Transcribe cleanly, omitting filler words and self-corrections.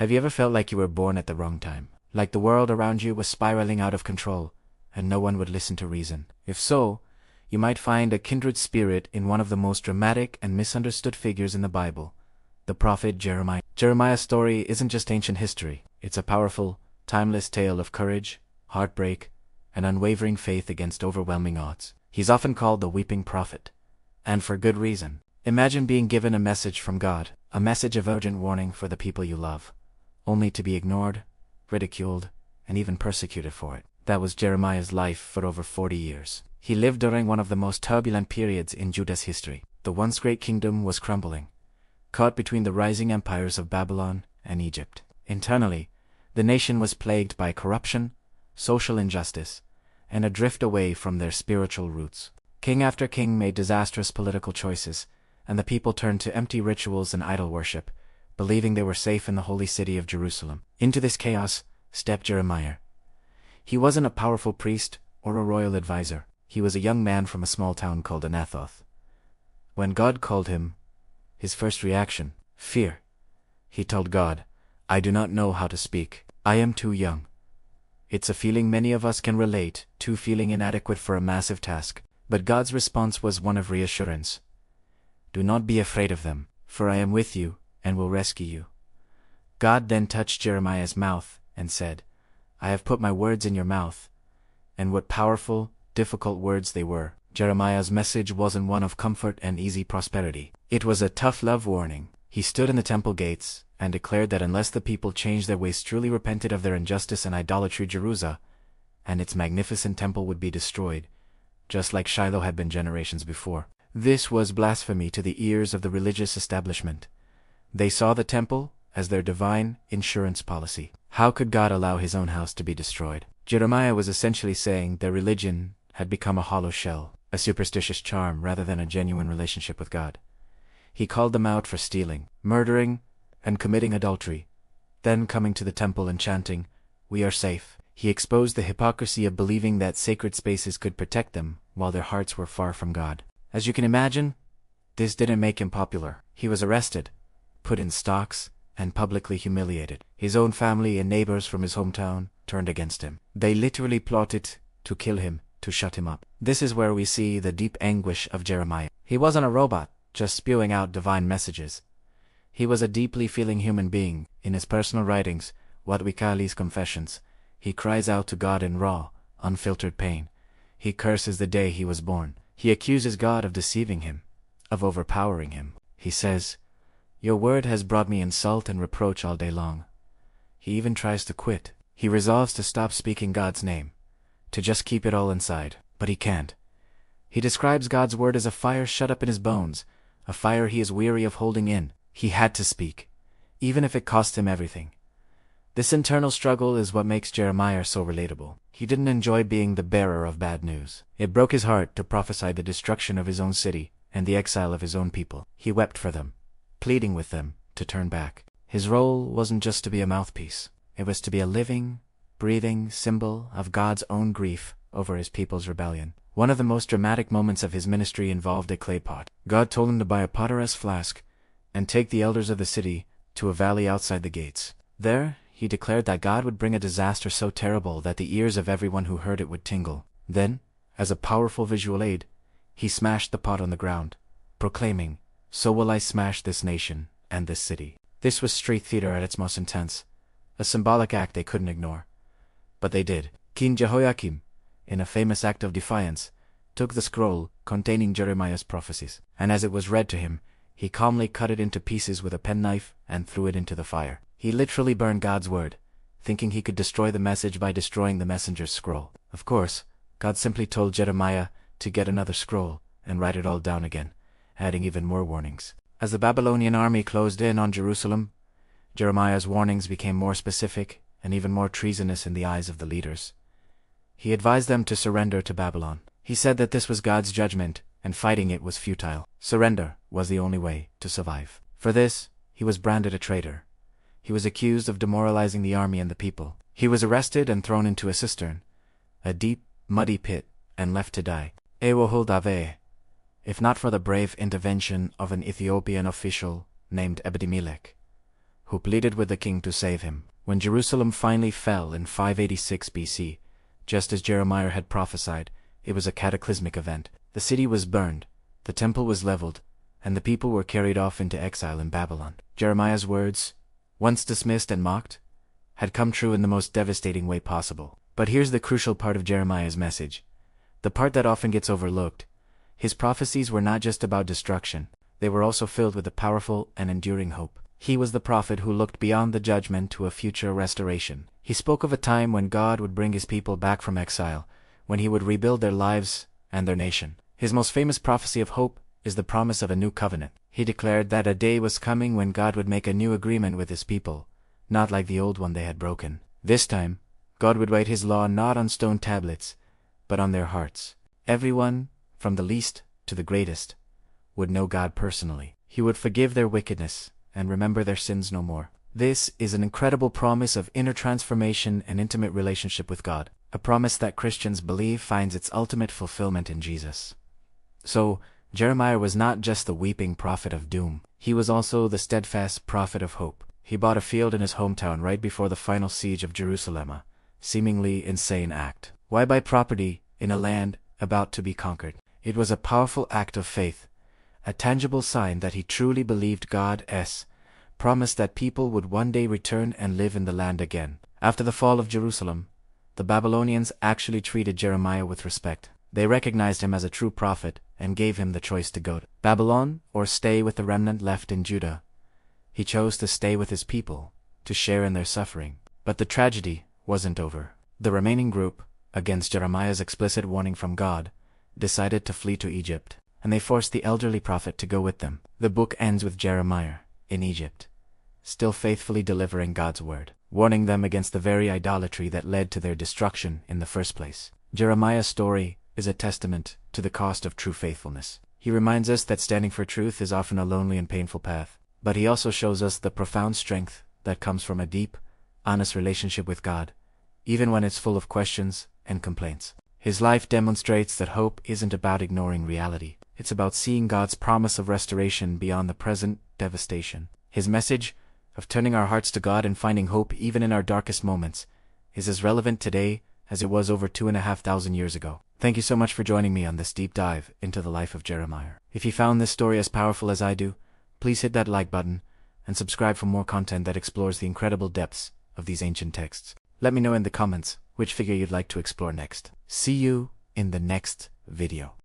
Have you ever felt like you were born at the wrong time? Like the world around you was spiraling out of control, and no one would listen to reason? If so, you might find a kindred spirit in one of the most dramatic and misunderstood figures in the Bible, the prophet Jeremiah. Jeremiah's story isn't just ancient history, it's a powerful, timeless tale of courage, heartbreak, and unwavering faith against overwhelming odds. He's often called the weeping prophet, and for good reason. Imagine being given a message from God, a message of urgent warning for the people you love, only to be ignored, ridiculed, and even persecuted for it. That was Jeremiah's life for over 40 years. He lived during one of the most turbulent periods in Judah's history. The once great kingdom was crumbling, caught between the rising empires of Babylon and Egypt. Internally, the nation was plagued by corruption, social injustice, and a drift away from their spiritual roots. King after king made disastrous political choices, and the people turned to empty rituals and idol worship, believing they were safe in the holy city of Jerusalem. Into this chaos stepped Jeremiah. He wasn't a powerful priest or a royal advisor. He was a young man from a small town called Anathoth. When God called him, his first reaction, fear. He told God, "I do not know how to speak. I am too young." It's a feeling many of us can relate to, feeling inadequate for a massive task. But God's response was one of reassurance. "Do not be afraid of them, for I am with you and will rescue you." God then touched Jeremiah's mouth and said, "I have put my words in your mouth." And what powerful, difficult words they were. Jeremiah's message wasn't one of comfort and easy prosperity. It was a tough love warning. He stood in the temple gates and declared that unless the people changed their ways, truly repented of their injustice and idolatry, Jerusalem and its magnificent temple would be destroyed, just like Shiloh had been generations before. This was blasphemy to the ears of the religious establishment. They saw the temple as their divine insurance policy. How could God allow his own house to be destroyed? Jeremiah was essentially saying their religion had become a hollow shell, a superstitious charm rather than a genuine relationship with God. He called them out for stealing, murdering, and committing adultery, then coming to the temple and chanting, "We are safe." He exposed the hypocrisy of believing that sacred spaces could protect them while their hearts were far from God. As you can imagine, this didn't make him popular. He was arrested, put in stocks, and publicly humiliated. His own family and neighbors from his hometown turned against him. They literally plotted to kill him, to shut him up. This is where we see the deep anguish of Jeremiah. He wasn't a robot, just spewing out divine messages. He was a deeply feeling human being. In his personal writings, what we call his confessions, he cries out to God in raw, unfiltered pain. He curses the day he was born. He accuses God of deceiving him, of overpowering him. He says, "Your word has brought me insult and reproach all day long." He even tries to quit. He resolves to stop speaking God's name, to just keep it all inside, but he can't. He describes God's word as a fire shut up in his bones, a fire he is weary of holding in. He had to speak, even if it cost him everything. This internal struggle is what makes Jeremiah so relatable. He didn't enjoy being the bearer of bad news. It broke his heart to prophesy the destruction of his own city and the exile of his own people. He wept for them, pleading with them to turn back. His role wasn't just to be a mouthpiece. It was to be a living, breathing symbol of God's own grief over his people's rebellion. One of the most dramatic moments of his ministry involved a clay pot. God told him to buy a potter's flask and take the elders of the city to a valley outside the gates. There, he declared that God would bring a disaster so terrible that the ears of everyone who heard it would tingle. Then, as a powerful visual aid, he smashed the pot on the ground, proclaiming, "So will I smash this nation and this city." This was street theater at its most intense, a symbolic act they couldn't ignore. But they did. King Jehoiakim, in a famous act of defiance, took the scroll containing Jeremiah's prophecies, and as it was read to him, he calmly cut it into pieces with a penknife and threw it into the fire. He literally burned God's word, thinking he could destroy the message by destroying the messenger's scroll. Of course, God simply told Jeremiah to get another scroll and write it all down again, adding even more warnings. As the Babylonian army closed in on Jerusalem, Jeremiah's warnings became more specific and even more treasonous in the eyes of the leaders. He advised them to surrender to Babylon. He said that this was God's judgment and fighting it was futile. Surrender was the only way to survive. For this, he was branded a traitor. He was accused of demoralizing the army and the people. He was arrested and thrown into a cistern, a deep, muddy pit, and left to die. Ewohuldave, if not for the brave intervention of an Ethiopian official named Ebed-Melech. who pleaded with the king to save him. When Jerusalem finally fell in 586 BC, just as Jeremiah had prophesied, it was a cataclysmic event. The city was burned, the temple was leveled, and the people were carried off into exile in Babylon. Jeremiah's words, once dismissed and mocked, had come true in the most devastating way possible. But here's the crucial part of Jeremiah's message, the part that often gets overlooked. His prophecies were not just about destruction, they were also filled with a powerful and enduring hope. He was the prophet who looked beyond the judgment to a future restoration. He spoke of a time when God would bring his people back from exile, when he would rebuild their lives and their nation. His most famous prophecy of hope is the promise of a new covenant. He declared that a day was coming when God would make a new agreement with his people, not like the old one they had broken. This time, God would write his law not on stone tablets, but on their hearts. Everyone, from the least to the greatest, would know God personally. He would forgive their wickedness and remember their sins no more. This is an incredible promise of inner transformation and intimate relationship with God, a promise that Christians believe finds its ultimate fulfillment in Jesus. So, Jeremiah was not just the weeping prophet of doom, he was also the steadfast prophet of hope. He bought a field in his hometown right before the final siege of Jerusalem, a seemingly insane act. Why buy property in a land about to be conquered? It was a powerful act of faith, a tangible sign that he truly believed God's promise that people would one day return and live in the land again. After the fall of Jerusalem, the Babylonians actually treated Jeremiah with respect. They recognized him as a true prophet and gave him the choice to go to Babylon or stay with the remnant left in Judah. He chose to stay with his people, to share in their suffering. But the tragedy wasn't over. The remaining group, against Jeremiah's explicit warning from God, decided to flee to Egypt, and they forced the elderly prophet to go with them. The book ends with Jeremiah, in Egypt, still faithfully delivering God's word, warning them against the very idolatry that led to their destruction in the first place. Jeremiah's story is a testament to the cost of true faithfulness. He reminds us that standing for truth is often a lonely and painful path, but he also shows us the profound strength that comes from a deep, honest relationship with God, even when it's full of questions and complaints. His life demonstrates that hope isn't about ignoring reality. It's about seeing God's promise of restoration beyond the present devastation. His message of turning our hearts to God and finding hope even in our darkest moments is as relevant today as it was over 2,500 years ago. Thank you so much for joining me on this deep dive into the life of Jeremiah. If you found this story as powerful as I do, please hit that like button and subscribe for more content that explores the incredible depths of these ancient texts. Let me know in the comments which figure you'd like to explore next. See you in the next video.